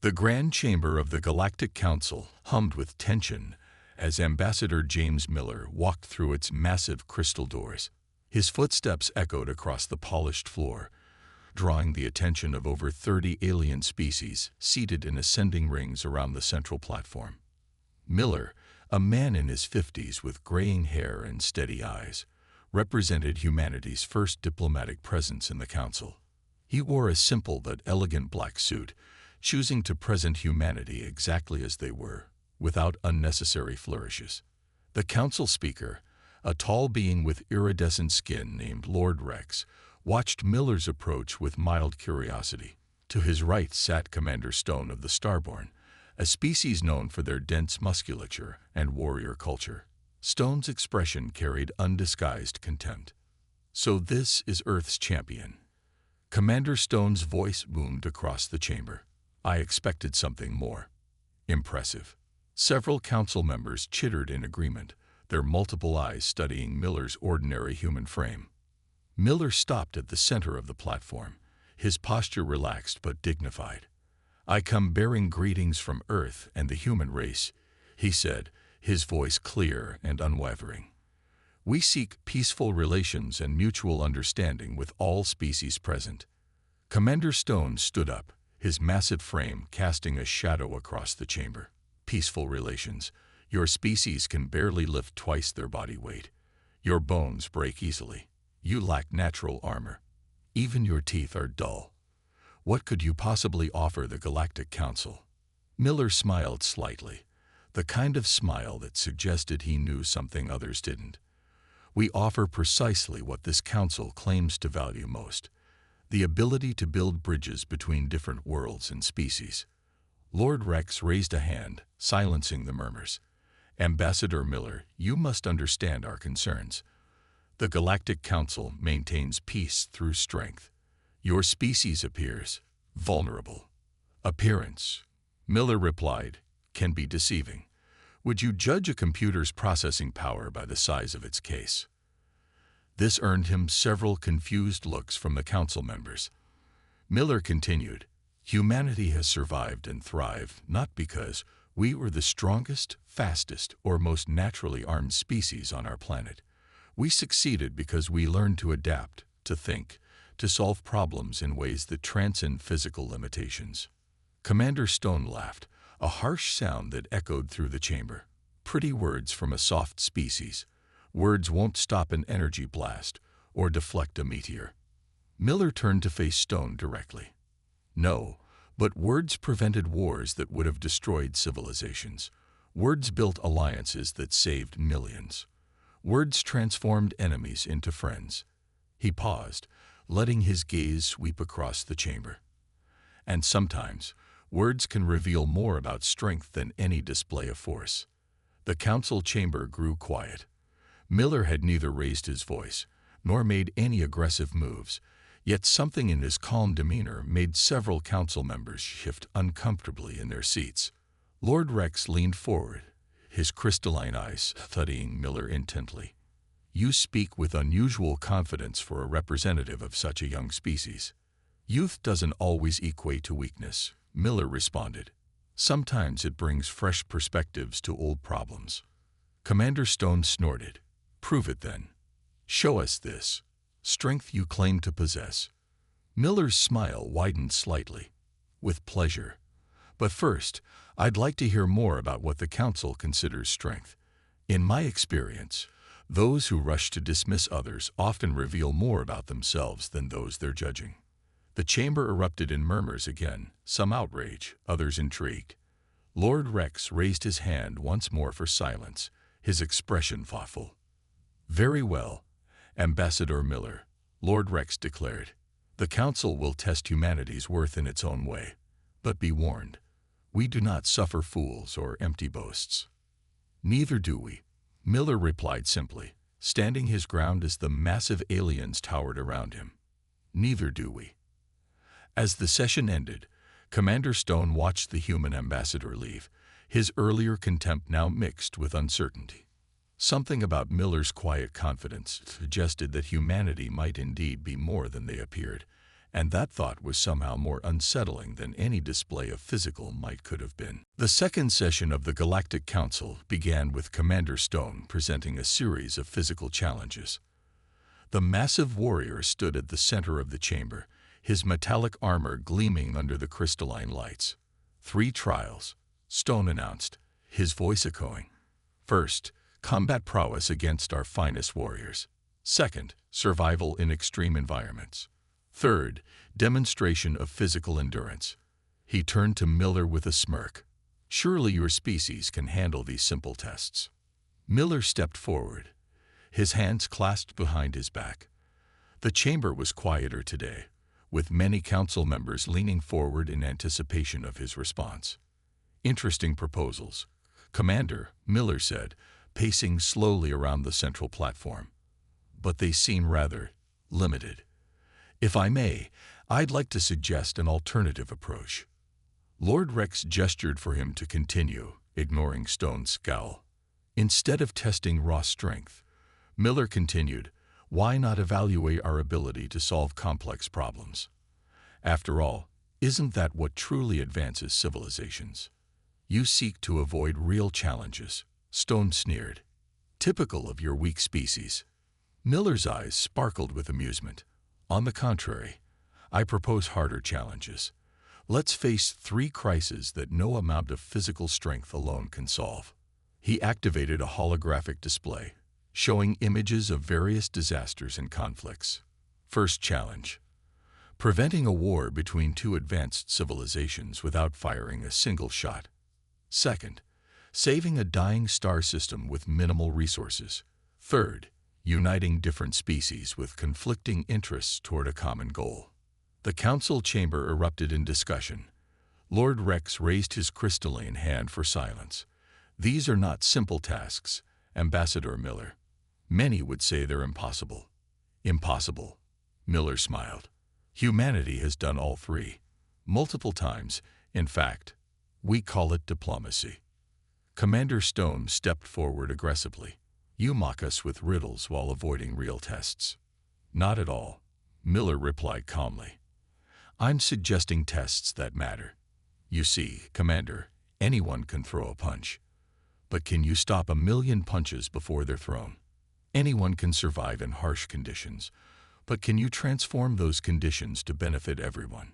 The Grand Chamber of the Galactic Council hummed with tension as Ambassador James Miller walked through its massive crystal doors. His footsteps echoed across the polished floor, drawing the attention of over 30 alien species seated in ascending rings around the central platform. Miller, a man in his 50s with graying hair and steady eyes, represented humanity's first diplomatic presence in the council. He wore a simple but elegant black suit, choosing to present humanity exactly as they were, without unnecessary flourishes. The council speaker, a tall being with iridescent skin named Lord Rex, watched Miller's approach with mild curiosity. To his right sat Commander Stone of the Starborn, a species known for their dense musculature and warrior culture. Stone's expression carried undisguised contempt. "So this is Earth's champion." Commander Stone's voice boomed across the chamber. "I expected something more impressive." Several council members chittered in agreement, their multiple eyes studying Miller's ordinary human frame. Miller stopped at the center of the platform, his posture relaxed but dignified. "I come bearing greetings from Earth and the human race," he said, his voice clear and unwavering. "We seek peaceful relations and mutual understanding with all species present." Commander Stone stood up, his massive frame casting a shadow across the chamber. "Peaceful relations. Your species can barely lift twice their body weight. Your bones break easily. You lack natural armor. Even your teeth are dull. What could you possibly offer the Galactic Council?" Miller smiled slightly, the kind of smile that suggested he knew something others didn't. "We offer precisely what this council claims to value most: the ability to build bridges between different worlds and species." Lord Rex raised a hand, silencing the murmurs. "Ambassador Miller, you must understand our concerns. The Galactic Council maintains peace through strength. Your species appears vulnerable." "Appearance," Miller replied, "can be deceiving. Would you judge a computer's processing power by the size of its case?" This earned him several confused looks from the council members. Miller continued, "Humanity has survived and thrived not because we were the strongest, fastest, or most naturally armed species on our planet. We succeeded because we learned to adapt, to think, to solve problems in ways that transcend physical limitations." Commander Stone laughed, a harsh sound that echoed through the chamber. "Pretty words from a soft species. Words won't stop an energy blast or deflect a meteor." Miller turned to face Stone directly. "No, but words prevented wars that would have destroyed civilizations. Words built alliances that saved millions. Words transformed enemies into friends." He paused, letting his gaze sweep across the chamber. "And sometimes, words can reveal more about strength than any display of force." The council chamber grew quiet. Miller had neither raised his voice nor made any aggressive moves, yet something in his calm demeanor made several council members shift uncomfortably in their seats. Lord Rex leaned forward, his crystalline eyes studying Miller intently. "You speak with unusual confidence for a representative of such a young species." "Youth doesn't always equate to weakness," Miller responded. "Sometimes it brings fresh perspectives to old problems." Commander Stone snorted. "Prove it then. Show us this strength you claim to possess." Miller's smile widened slightly. "With pleasure. But first, I'd like to hear more about what the Council considers strength. In my experience, those who rush to dismiss others often reveal more about themselves than those they're judging." The chamber erupted in murmurs again, some outrage, others intrigued. Lord Rex raised his hand once more for silence, his expression thoughtful. "Very well, Ambassador Miller," Lord Rex declared. "The Council will test humanity's worth in its own way. But be warned, we do not suffer fools or empty boasts." "Neither do we," Miller replied simply, standing his ground as the massive aliens towered around him. "Neither do we." As the session ended, Commander Stone watched the human ambassador leave, his earlier contempt now mixed with uncertainty. Something about Miller's quiet confidence suggested that humanity might indeed be more than they appeared, And that thought was somehow more unsettling than any display of physical might could have been. The second session of the Galactic Council began with Commander Stone presenting a series of physical challenges. The massive warrior stood at the center of the chamber, his metallic armor gleaming under the crystalline lights. 3 trials, Stone announced, his voice echoing. First, combat prowess against our finest warriors. Second, survival in extreme environments. Third, demonstration of physical endurance. He turned to Miller with a smirk. Surely your species can handle these simple tests. Miller stepped forward, his hands clasped behind his back. The chamber was quieter today, with many council members leaning forward in anticipation of his response. Interesting proposals, Commander, Miller said, pacing slowly around the central platform. But they seem rather limited. If I may, I'd like to suggest an alternative approach. Lord Rex gestured for him to continue, ignoring Stone's scowl. Instead of testing raw strength, Miller continued, why not evaluate our ability to solve complex problems? After all, isn't that what truly advances civilizations? You seek to avoid real challenges, Stone sneered. Typical of your weak species. Miller's eyes sparkled with amusement. On the contrary, I propose harder challenges. Let's face 3 crises that no amount of physical strength alone can solve. He activated a holographic display, showing images of various disasters and conflicts. First challenge: preventing a war between 2 advanced civilizations without firing a single shot. Second, saving a dying star system with minimal resources. Third, uniting different species with conflicting interests toward a common goal. The council chamber erupted in discussion. Lord Rex raised his crystalline hand for silence. These are not simple tasks, Ambassador Miller. Many would say they're impossible. Impossible, Miller smiled. Humanity has done all 3. Multiple times, in fact. We call it diplomacy. Commander Stone stepped forward aggressively. You mock us with riddles while avoiding real tests. Not at all, Miller replied calmly. I'm suggesting tests that matter. You see, Commander, anyone can throw a punch. But can you stop a million punches before they're thrown? Anyone can survive in harsh conditions, but can you transform those conditions to benefit everyone?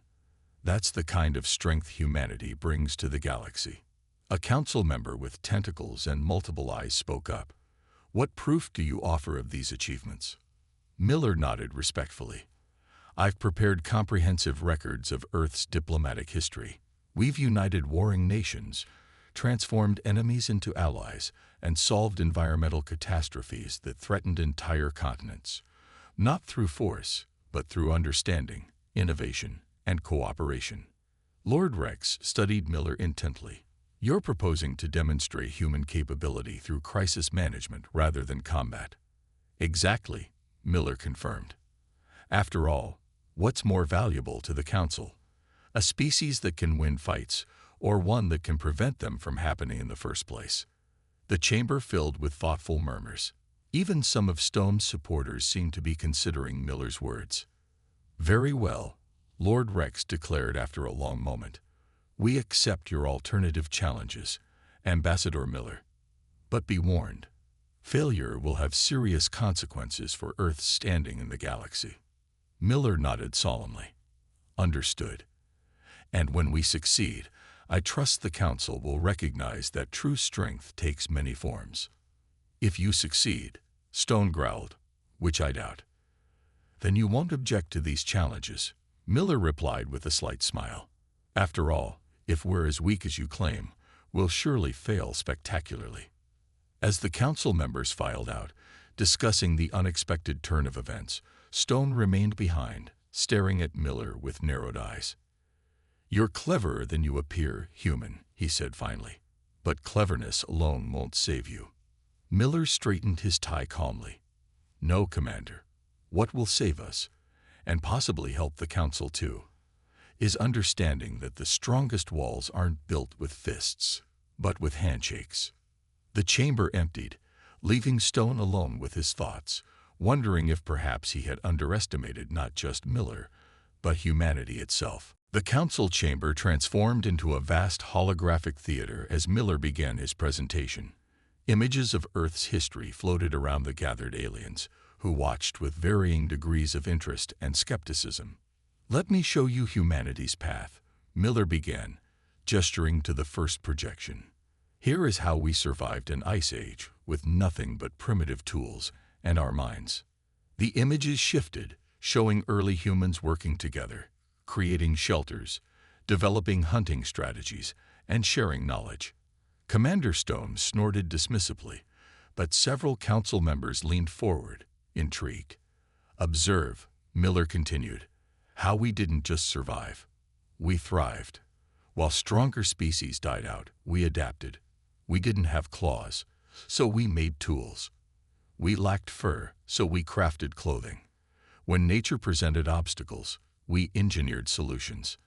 That's the kind of strength humanity brings to the galaxy. A council member with tentacles and multiple eyes spoke up. What proof do you offer of these achievements? Miller nodded respectfully. I've prepared comprehensive records of Earth's diplomatic history. We've united warring nations, transformed enemies into allies, and solved environmental catastrophes that threatened entire continents. Not through force, but through understanding, innovation, and cooperation. Lord Rex studied Miller intently. You're proposing to demonstrate human capability through crisis management rather than combat. Exactly, Miller confirmed. After all, what's more valuable to the Council? A species that can win fights, or one that can prevent them from happening in the first place? The chamber filled with thoughtful murmurs. Even some of Stone's supporters seemed to be considering Miller's words. Very well, Lord Rex declared after a long moment. We accept your alternative challenges, Ambassador Miller. But be warned, failure will have serious consequences for Earth's standing in the galaxy. Miller nodded solemnly. Understood. And when we succeed, I trust the Council will recognize that true strength takes many forms. If you succeed, Stone growled, which I doubt. Then you won't object to these challenges, Miller replied with a slight smile. After all, if we're as weak as you claim, we'll surely fail spectacularly. As the council members filed out, discussing the unexpected turn of events, Stone remained behind, staring at Miller with narrowed eyes. You're cleverer than you appear, human, he said finally. But cleverness alone won't save you. Miller straightened his tie calmly. No, Commander. What will save us, and possibly help the Council too, is understanding that the strongest walls aren't built with fists, but with handshakes. The chamber emptied, leaving Stone alone with his thoughts, wondering if perhaps he had underestimated not just Miller, but humanity itself. The council chamber transformed into a vast holographic theater as Miller began his presentation. Images of Earth's history floated around the gathered aliens, who watched with varying degrees of interest and skepticism. "Let me show you humanity's path," Miller began, gesturing to the first projection. "Here is how we survived an ice age with nothing but primitive tools and our minds." The images shifted, showing early humans working together, creating shelters, developing hunting strategies, and sharing knowledge. Commander Stone snorted dismissively, but several council members leaned forward, intrigued. "Observe," Miller continued, "how we didn't just survive. We thrived. While stronger species died out, we adapted. We didn't have claws, so we made tools. We lacked fur, so we crafted clothing. When nature presented obstacles, we engineered solutions."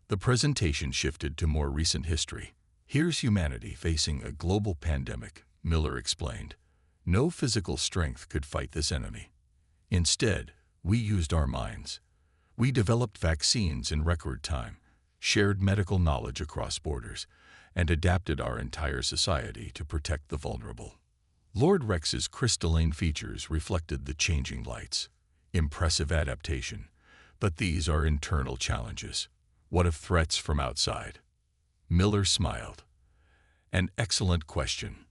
The presentation shifted to more recent history. "Here's humanity facing a global pandemic," Miller explained. "No physical strength could fight this enemy. Instead, we used our minds. We developed vaccines in record time, shared medical knowledge across borders, and adapted our entire society to protect the vulnerable." Lord Rex's crystalline features reflected the changing lights. Impressive adaptation, but these are internal challenges. What of threats from outside? Miller smiled. "An excellent question."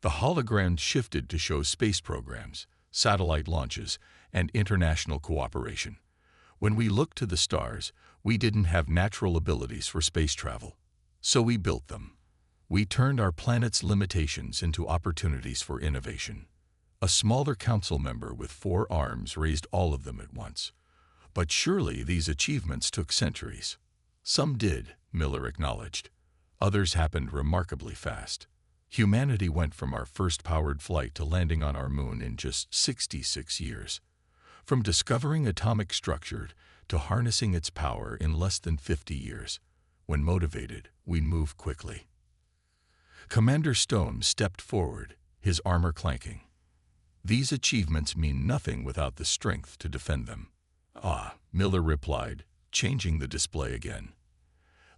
The hologram shifted to show space programs, satellite launches, and international cooperation. When we looked to the stars, we didn't have natural abilities for space travel. So we built them. We turned our planet's limitations into opportunities for innovation. A smaller council member with 4 arms raised all of them at once. "But surely these achievements took centuries." "Some did," Miller acknowledged. "Others happened remarkably fast. Humanity went from our first powered flight to landing on our moon in just 66 years. From discovering atomic structure to harnessing its power in less than 50 years. When motivated, we move quickly." Commander Stone stepped forward, his armor clanking. "These achievements mean nothing without the strength to defend them." "Ah," Miller replied, changing the display again.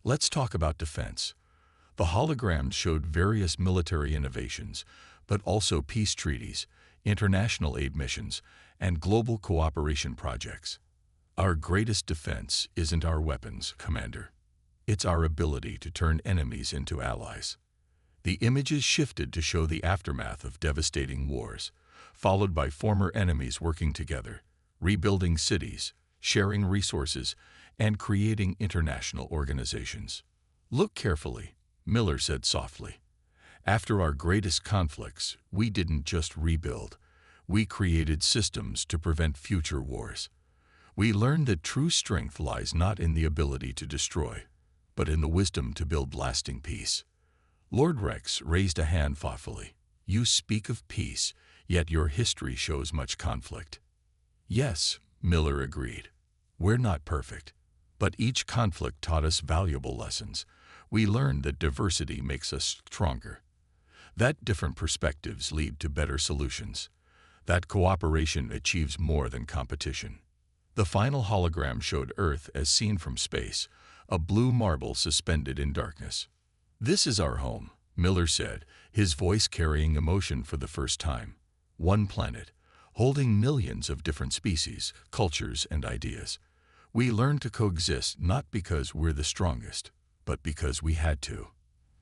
"Let's talk about defense." The holograms showed various military innovations, but also peace treaties, international aid missions, and global cooperation projects. "Our greatest defense isn't our weapons, Commander. It's our ability to turn enemies into allies." The images shifted to show the aftermath of devastating wars, followed by former enemies working together, rebuilding cities, sharing resources, and creating international organizations. "Look carefully," Miller said softly. "After our greatest conflicts, we didn't just rebuild. We created systems to prevent future wars. We learned that true strength lies not in the ability to destroy, but in the wisdom to build lasting peace." Lord Rex raised a hand thoughtfully. "You speak of peace, yet your history shows much conflict." "Yes," Miller agreed. "We're not perfect, but each conflict taught us valuable lessons. We learned that diversity makes us stronger, that different perspectives lead to better solutions, that cooperation achieves more than competition." The final hologram showed Earth as seen from space, a blue marble suspended in darkness. "This is our home," Miller said, his voice carrying emotion for the first time. "One planet, holding millions of different species, cultures, and ideas. We learned to coexist not because we're the strongest, but because we had to.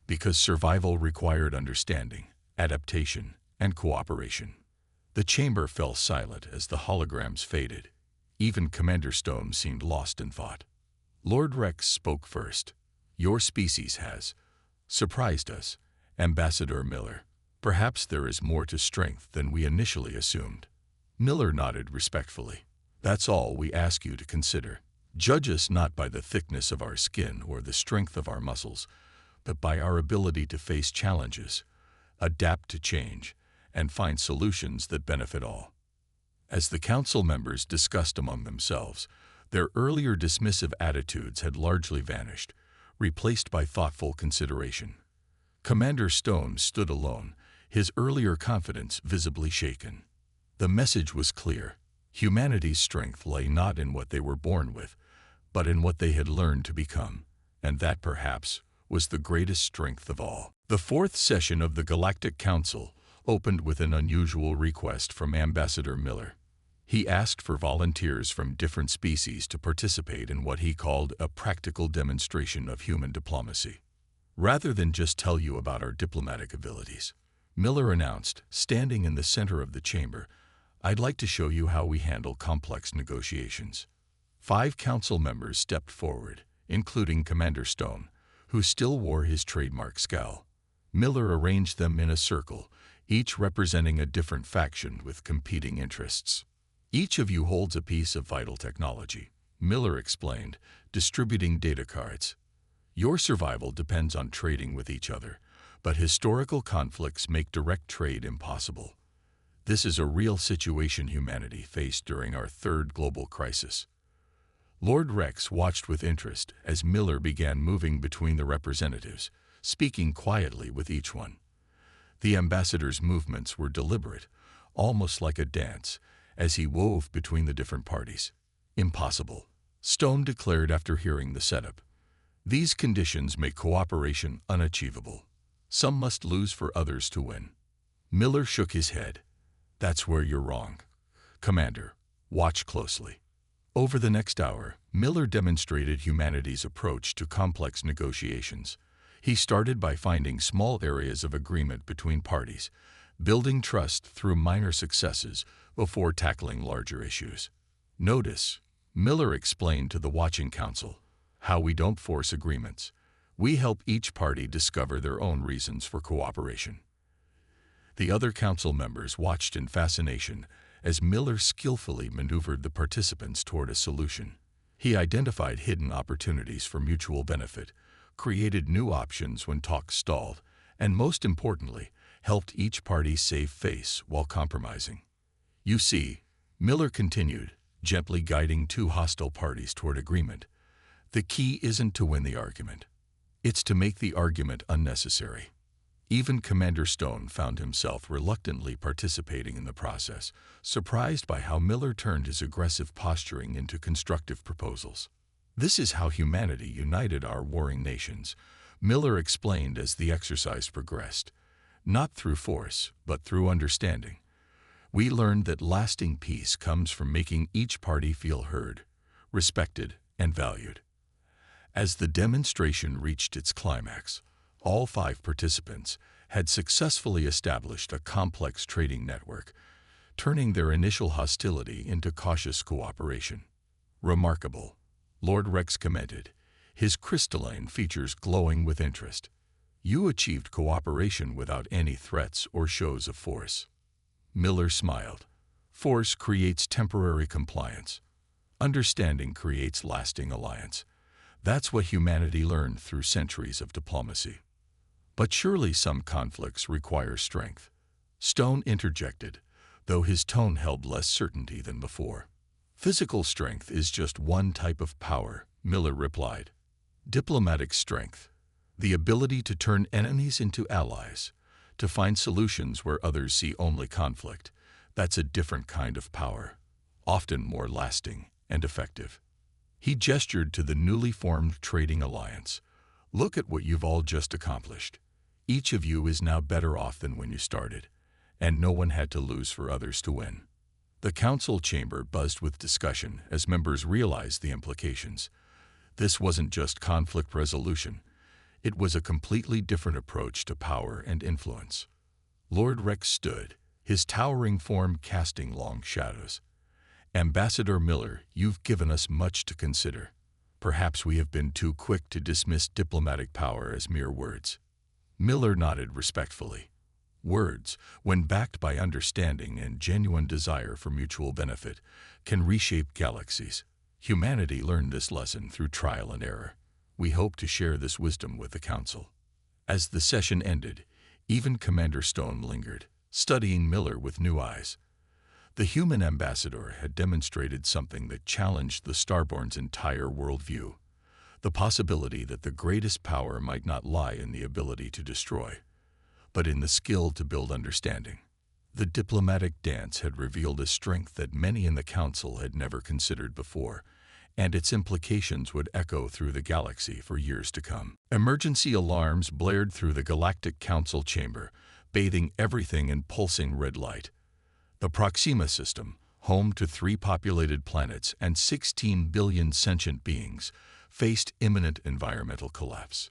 Because survival required understanding, adaptation, and cooperation." The chamber fell silent as the holograms faded. Even Commander Stone seemed lost in thought. Lord Rex spoke first. "Your species has surprised us, Ambassador Miller. Perhaps there is more to strength than we initially assumed." Miller nodded respectfully. "That's all we ask you to consider. Judge us not by the thickness of our skin or the strength of our muscles, but by our ability to face challenges, adapt to change, and find solutions that benefit all." As the council members discussed among themselves, their earlier dismissive attitudes had largely vanished, replaced by thoughtful consideration. Commander Stone stood alone, his earlier confidence visibly shaken. The message was clear. Humanity's strength lay not in what they were born with, but in what they had learned to become, and that perhaps was the greatest strength of all. The fourth session of the Galactic Council opened with an unusual request from Ambassador Miller. He asked for volunteers from different species to participate in what he called a practical demonstration of human diplomacy. Rather than just tell you about our diplomatic abilities, Miller announced, standing in the center of the chamber, "I'd like to show you how we handle complex negotiations." 5 council members stepped forward, including Commander Stone, who still wore his trademark scowl. Miller arranged them in a circle, each representing a different faction with competing interests. "Each of you holds a piece of vital technology," Miller explained, distributing data cards. "Your survival depends on trading with each other, but historical conflicts make direct trade impossible. This is a real situation humanity faced during our third global crisis." Lord Rex watched with interest as Miller began moving between the representatives, speaking quietly with each one. The ambassador's movements were deliberate, almost like a dance, as he wove between the different parties. "Impossible," Stone declared after hearing the setup. "These conditions make cooperation unachievable. Some must lose for others to win." Miller shook his head. "That's where you're wrong. Commander, watch closely." Over the next hour, Miller demonstrated humanity's approach to complex negotiations. He started by finding small areas of agreement between parties, building trust through minor successes before tackling larger issues. "Notice," Miller explained to the watching council, "how we don't force agreements. We help each party discover their own reasons for cooperation." The other council members watched in fascination as Miller skillfully maneuvered the participants toward a solution. He identified hidden opportunities for mutual benefit, created new options when talks stalled, and most importantly, helped each party save face while compromising. "You see," Miller continued, gently guiding 2 hostile parties toward agreement, "the key isn't to win the argument. It's to make the argument unnecessary." Even Commander Stone found himself reluctantly participating in the process, surprised by how Miller turned his aggressive posturing into constructive proposals. "This is how humanity united our warring nations," Miller explained as the exercise progressed. "Not through force, but through understanding. We learned that lasting peace comes from making each party feel heard, respected, and valued." As the demonstration reached its climax, all 5 participants had successfully established a complex trading network, turning their initial hostility into cautious cooperation. "Remarkable," Lord Rex commented, his crystalline features glowing with interest. "You achieved cooperation without any threats or shows of force." Miller smiled. "Force creates temporary compliance. Understanding creates lasting alliance. That's what humanity learned through centuries of diplomacy." "But surely some conflicts require strength," Stone interjected, though his tone held less certainty than before. "Physical strength is just one type of power," Miller replied. "Diplomatic strength, the ability to turn enemies into allies, to find solutions where others see only conflict, that's a different kind of power, often more lasting and effective." He gestured to the newly formed trading alliance. "Look at what you've all just accomplished. Each of you is now better off than when you started, and no one had to lose for others to win." The council chamber buzzed with discussion as members realized the implications. This wasn't just conflict resolution. It was a completely different approach to power and influence. Lord Rex stood, his towering form casting long shadows. "Ambassador Miller, you've given us much to consider. Perhaps we have been too quick to dismiss diplomatic power as mere words." Miller nodded respectfully. "Words, when backed by understanding and genuine desire for mutual benefit, can reshape galaxies. Humanity learned this lesson through trial and error. We hope to share this wisdom with the Council." As the session ended, even Commander Stone lingered, studying Miller with new eyes. The human ambassador had demonstrated something that challenged the Starborn's entire worldview: the possibility that the greatest power might not lie in the ability to destroy, but in the skill to build understanding. The diplomatic dance had revealed a strength that many in the Council had never considered before, and its implications would echo through the galaxy for years to come. Emergency alarms blared through the Galactic Council chamber, bathing everything in pulsing red light. The Proxima system, home to 3 populated planets and 16 billion sentient beings, faced imminent environmental collapse.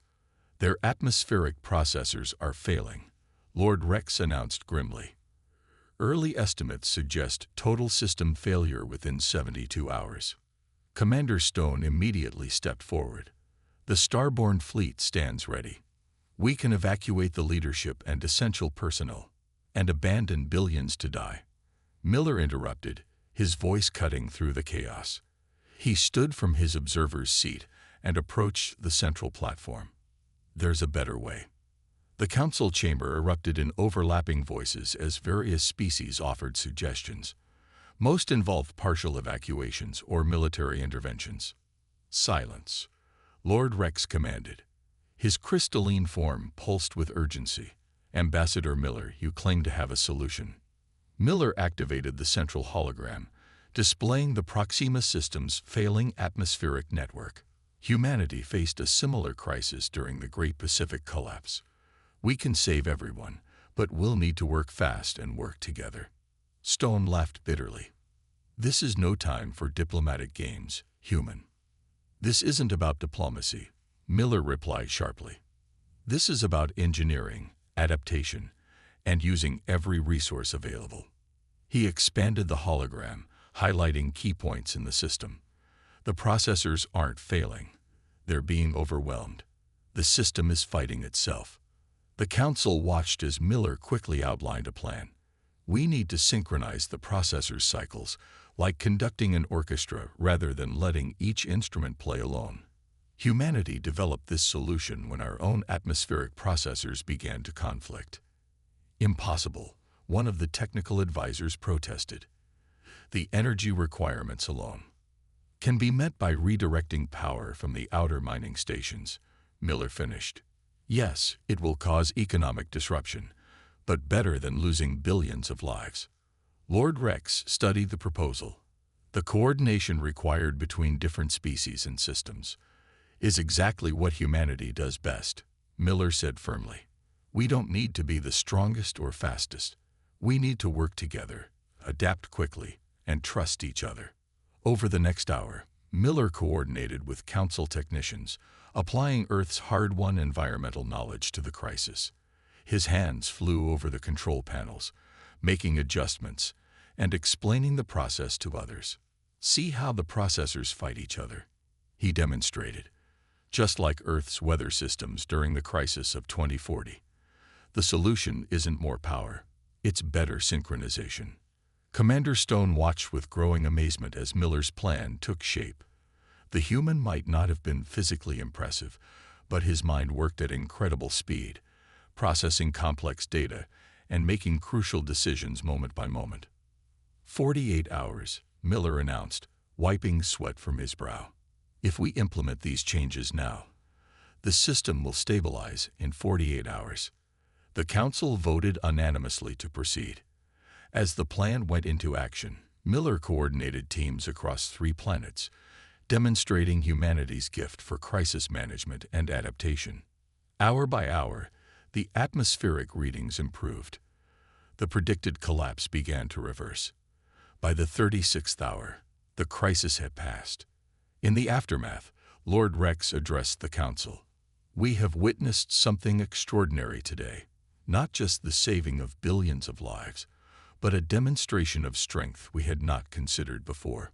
Their atmospheric processors are failing, Lord Rex announced grimly. Early estimates suggest total system failure within 72 hours. Commander Stone immediately stepped forward. The Starborn fleet stands ready. We can evacuate the leadership and essential personnel, and abandon billions to die. Miller interrupted, his voice cutting through the chaos. He stood from his observer's seat and approached the central platform. There's a better way. The council chamber erupted in overlapping voices as various species offered suggestions. Most involved partial evacuations or military interventions. Silence, Lord Rex commanded. His crystalline form pulsed with urgency. Ambassador Miller, you claim to have a solution. Miller activated the central hologram, displaying the Proxima system's failing atmospheric network. Humanity faced a similar crisis during the Great Pacific Collapse. We can save everyone, but we'll need to work fast and work together. Stone laughed bitterly. This is no time for diplomatic games, human. This isn't about diplomacy, Miller replied sharply. This is about engineering, adaptation, and using every resource available. He expanded the hologram, highlighting key points in the system. The processors aren't failing. They're being overwhelmed. The system is fighting itself. The council watched as Miller quickly outlined a plan. We need to synchronize the processor's cycles, like conducting an orchestra rather than letting each instrument play alone. Humanity developed this solution when our own atmospheric processors began to conflict. Impossible, one of the technical advisors protested. The energy requirements alone can be met by redirecting power from the outer mining stations, Miller finished. Yes, it will cause economic disruption, but better than losing billions of lives. Lord Rex studied the proposal. The coordination required between different species and systems is exactly what humanity does best, Miller said firmly. We don't need to be the strongest or fastest. We need to work together, adapt quickly, and trust each other. Over the next hour, Miller coordinated with council technicians, applying Earth's hard-won environmental knowledge to the crisis. His hands flew over the control panels, making adjustments and explaining the process to others. See how the processors fight each other, he demonstrated. Just like Earth's weather systems during the crisis of 2040. The solution isn't more power, it's better synchronization. Commander Stone watched with growing amazement as Miller's plan took shape. The human might not have been physically impressive, but his mind worked at incredible speed, processing complex data and making crucial decisions moment by moment. 48 hours, Miller announced, wiping sweat from his brow. If we implement these changes now, the system will stabilize in 48 hours. The council voted unanimously to proceed. As the plan went into action, Miller coordinated teams across 3 planets, demonstrating humanity's gift for crisis management and adaptation. Hour by hour, the atmospheric readings improved. The predicted collapse began to reverse. By the 36th hour, the crisis had passed. In the aftermath, Lord Rex addressed the council. We have witnessed something extraordinary today, not just the saving of billions of lives, but a demonstration of strength we had not considered before.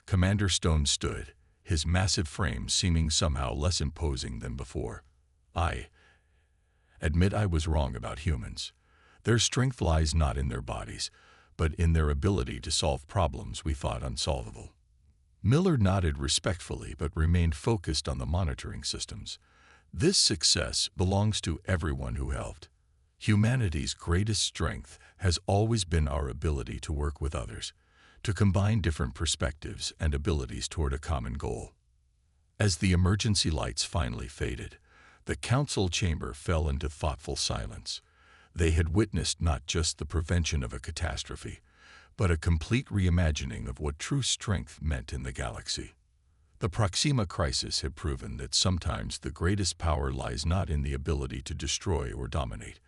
Commander Stone stood, his massive frame seeming somehow less imposing than before. I admit I was wrong about humans. Their strength lies not in their bodies, but in their ability to solve problems we thought unsolvable. Miller nodded respectfully but remained focused on the monitoring systems. This success belongs to everyone who helped. Humanity's greatest strength has always been our ability to work with others, to combine different perspectives and abilities toward a common goal. As the emergency lights finally faded, the council chamber fell into thoughtful silence. They had witnessed not just the prevention of a catastrophe, but a complete reimagining of what true strength meant in the galaxy. The Proxima crisis had proven that sometimes the greatest power lies not in the ability to destroy or dominate,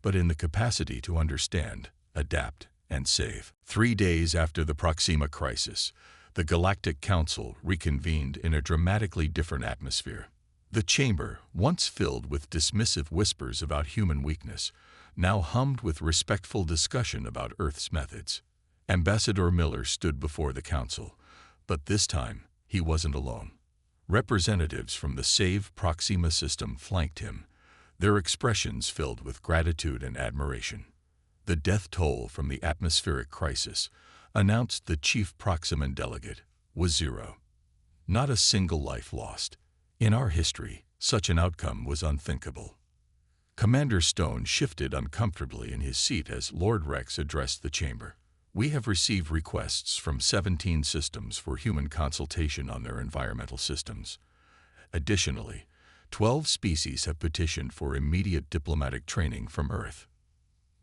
but in the capacity to understand, adapt, and save. 3 days after the Proxima crisis, the Galactic Council reconvened in a dramatically different atmosphere. The chamber, once filled with dismissive whispers about human weakness, now hummed with respectful discussion about Earth's methods. Ambassador Miller stood before the council, but this time he wasn't alone. Representatives from the SAVE Proxima system flanked him, their expressions filled with gratitude and admiration. The death toll from the atmospheric crisis, announced the chief Proximan delegate, was 0. Not a single life lost. In our history, such an outcome was unthinkable. Commander Stone shifted uncomfortably in his seat as Lord Rex addressed the chamber. We have received requests from 17 systems for human consultation on their environmental systems. Additionally, 12 species have petitioned for immediate diplomatic training from Earth.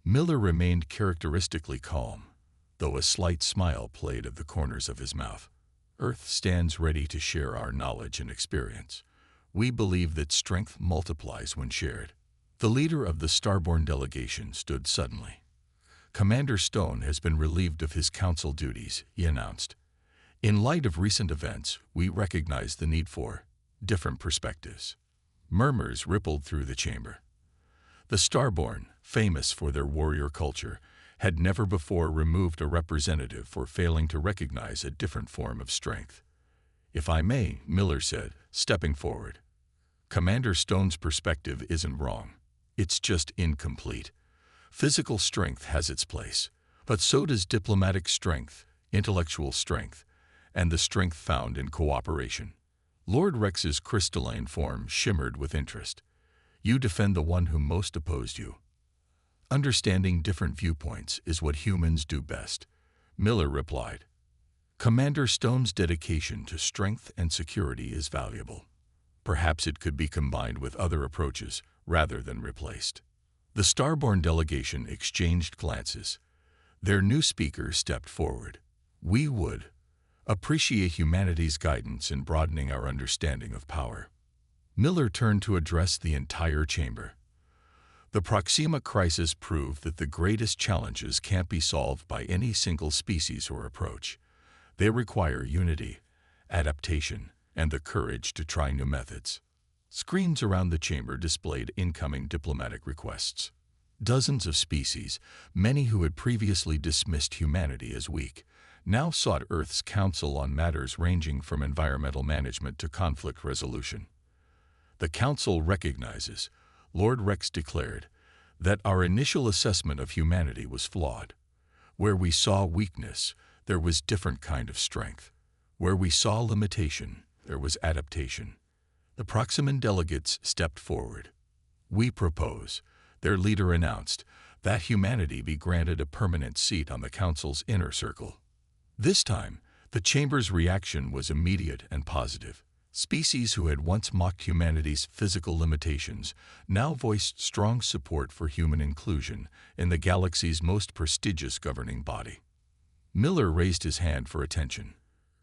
Miller remained characteristically calm, though a slight smile played at the corners of his mouth. Earth stands ready to share our knowledge and experience. We believe that strength multiplies when shared. The leader of the Starborn delegation stood suddenly. Commander Stone has been relieved of his council duties, he announced. In light of recent events, we recognize the need for different perspectives. Murmurs rippled through the chamber. The Starborn, famous for their warrior culture, had never before removed a representative for failing to recognize a different form of strength. If I may, Miller said, stepping forward. Commander Stone's perspective isn't wrong. It's just incomplete. Physical strength has its place, but so does diplomatic strength, intellectual strength, and the strength found in cooperation. Lord Rex's crystalline form shimmered with interest. You defend the one who most opposed you. Understanding different viewpoints is what humans do best, Miller replied. Commander Stone's dedication to strength and security is valuable. Perhaps it could be combined with other approaches rather than replaced. The Starborn delegation exchanged glances. Their new speaker stepped forward. We would appreciate humanity's guidance in broadening our understanding of power. Miller turned to address the entire chamber. The Proxima crisis proved that the greatest challenges can't be solved by any single species or approach. They require unity, adaptation, and the courage to try new methods. Screens around the chamber displayed incoming diplomatic requests. Dozens of species, many who had previously dismissed humanity as weak, now sought Earth's counsel on matters ranging from environmental management to conflict resolution. The Council recognizes, Lord Rex declared, that our initial assessment of humanity was flawed. Where we saw weakness, there was different kind of strength. Where we saw limitation, there was adaptation. The Proximan delegates stepped forward. We propose, their leader announced, that humanity be granted a permanent seat on the Council's inner circle. This time, the Chamber's reaction was immediate and positive. Species who had once mocked humanity's physical limitations now voiced strong support for human inclusion in the galaxy's most prestigious governing body. Miller raised his hand for attention.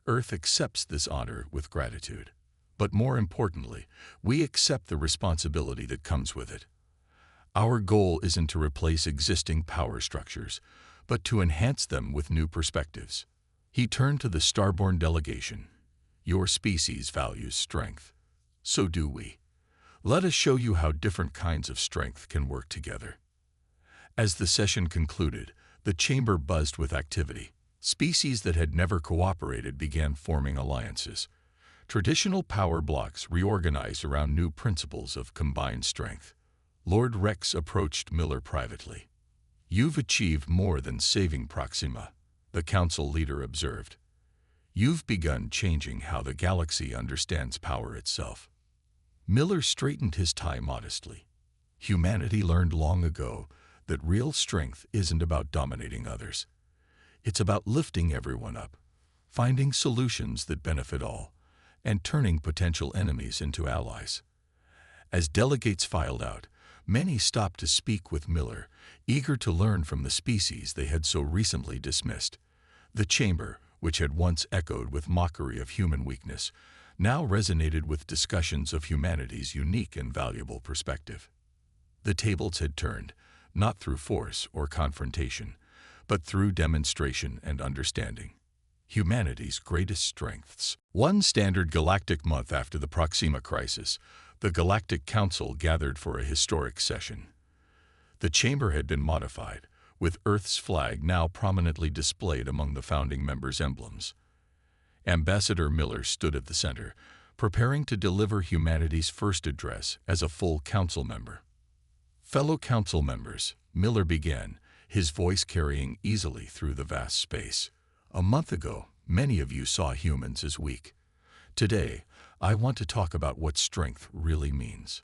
Earth accepts this honor with gratitude. But more importantly, we accept the responsibility that comes with it. Our goal isn't to replace existing power structures, but to enhance them with new perspectives. He turned to the Starborn delegation. Your species values strength. So do we. Let us show you how different kinds of strength can work together. As the session concluded, the chamber buzzed with activity. Species that had never cooperated began forming alliances. Traditional power blocks reorganized around new principles of combined strength. Lord Rex approached Miller privately. You've achieved more than saving Proxima, the council leader observed. You've begun changing how the galaxy understands power itself. Miller straightened his tie modestly. Humanity learned long ago that real strength isn't about dominating others. It's about lifting everyone up, finding solutions that benefit all, and turning potential enemies into allies. As delegates filed out, many stopped to speak with Miller, eager to learn from the species they had so recently dismissed. The chamber, which had once echoed with mockery of human weakness, now resonated with discussions of humanity's unique and valuable perspective. The tables had turned, not through force or confrontation, but through demonstration and understanding. Humanity's greatest strengths. One standard galactic month after the Proxima crisis, the Galactic Council gathered for a historic session. The chamber had been modified, with Earth's flag now prominently displayed among the founding members' emblems. Ambassador Miller stood at the center, preparing to deliver humanity's first address as a full council member. Fellow council members, Miller began, his voice carrying easily through the vast space. A month ago, many of you saw humans as weak. Today, I want to talk about what strength really means.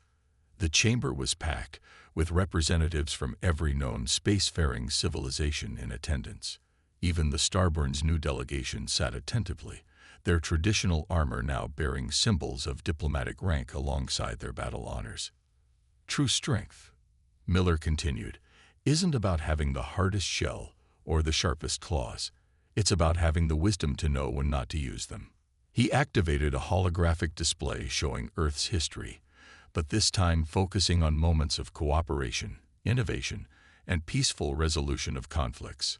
The chamber was packed, with representatives from every known spacefaring civilization in attendance. Even the Starborn's new delegation sat attentively, their traditional armor now bearing symbols of diplomatic rank alongside their battle honors. True strength, Miller continued, isn't about having the hardest shell or the sharpest claws. It's about having the wisdom to know when not to use them. He activated a holographic display showing Earth's history, but this time focusing on moments of cooperation, innovation, and peaceful resolution of conflicts.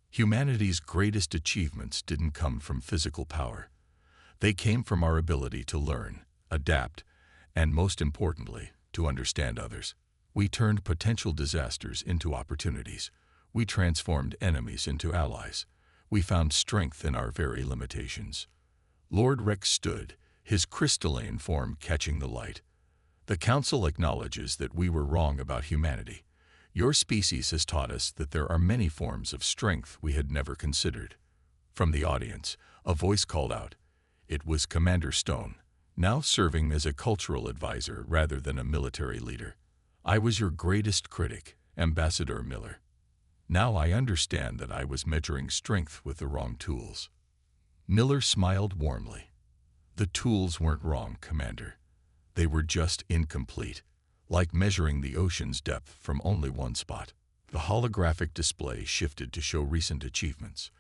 Humanity's greatest achievements didn't come from physical power. They came from our ability to learn, adapt, and most importantly, to understand others. We turned potential disasters into opportunities. We transformed enemies into allies. We found strength in our very limitations. Lord Rex stood, his crystalline form catching the light. The Council acknowledges that we were wrong about humanity. Your species has taught us that there are many forms of strength we had never considered. From the audience, a voice called out. It was Commander Stone, now serving as a cultural advisor rather than a military leader. I was your greatest critic, Ambassador Miller. Now I understand that I was measuring strength with the wrong tools. Miller smiled warmly. The tools weren't wrong, Commander. They were just incomplete, like measuring the ocean's depth from only one spot. The holographic display shifted to show recent achievements.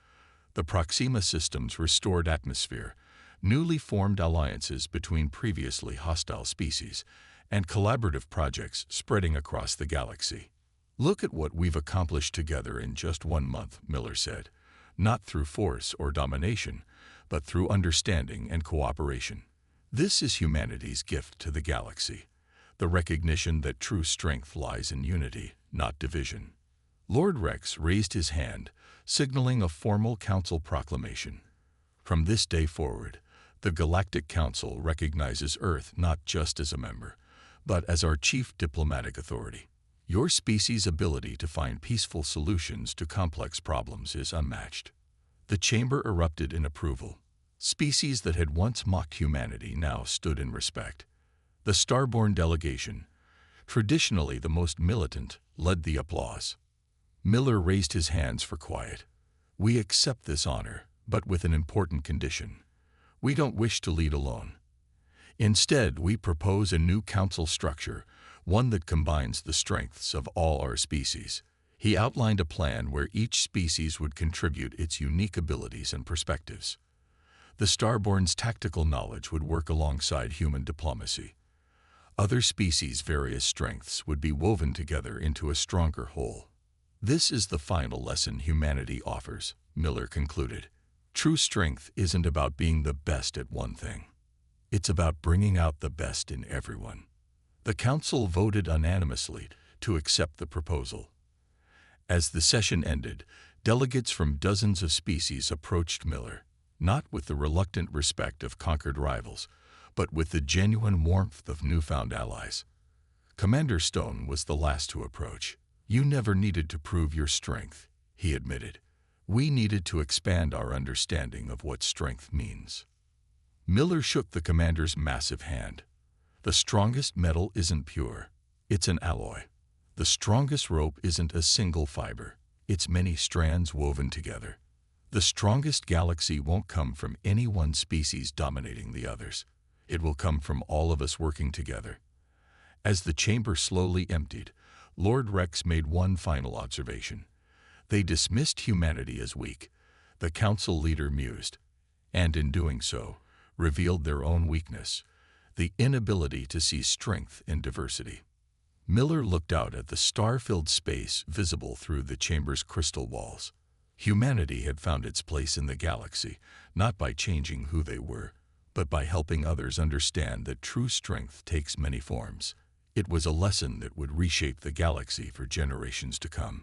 The Proxima system's restored atmosphere, newly formed alliances between previously hostile species, and collaborative projects spreading across the galaxy. Look at what we've accomplished together in just 1 month, Miller said, not through force or domination, but through understanding and cooperation. This is humanity's gift to the galaxy, the recognition that true strength lies in unity, not division. Lord Rex raised his hand, signaling a formal council proclamation. From this day forward, the Galactic Council recognizes Earth not just as a member, but as our chief diplomatic authority. Your species' ability to find peaceful solutions to complex problems is unmatched. The chamber erupted in approval. Species that had once mocked humanity now stood in respect. The Starborn delegation, traditionally the most militant, led the applause. Miller raised his hands for quiet. We accept this honor, but with an important condition. We don't wish to lead alone. Instead, we propose a new council structure, one that combines the strengths of all our species. He outlined a plan where each species would contribute its unique abilities and perspectives. The Starborn's tactical knowledge would work alongside human diplomacy. Other species' various strengths would be woven together into a stronger whole. This is the final lesson humanity offers, Miller concluded. True strength isn't about being the best at one thing. It's about bringing out the best in everyone. The Council voted unanimously to accept the proposal. As the session ended, delegates from dozens of species approached Miller, not with the reluctant respect of conquered rivals, but with the genuine warmth of newfound allies. Commander Stone was the last to approach. You never needed to prove your strength, he admitted. We needed to expand our understanding of what strength means. Miller shook the commander's massive hand. The strongest metal isn't pure, it's an alloy. The strongest rope isn't a single fiber, it's many strands woven together. The strongest galaxy won't come from any one species dominating the others. It will come from all of us working together. As the chamber slowly emptied, Lord Rex made one final observation. They dismissed humanity as weak, the council leader mused, and in doing so, revealed their own weakness, the inability to see strength in diversity. Miller looked out at the star-filled space visible through the chamber's crystal walls. Humanity had found its place in the galaxy, not by changing who they were, but by helping others understand that true strength takes many forms. It was a lesson that would reshape the galaxy for generations to come.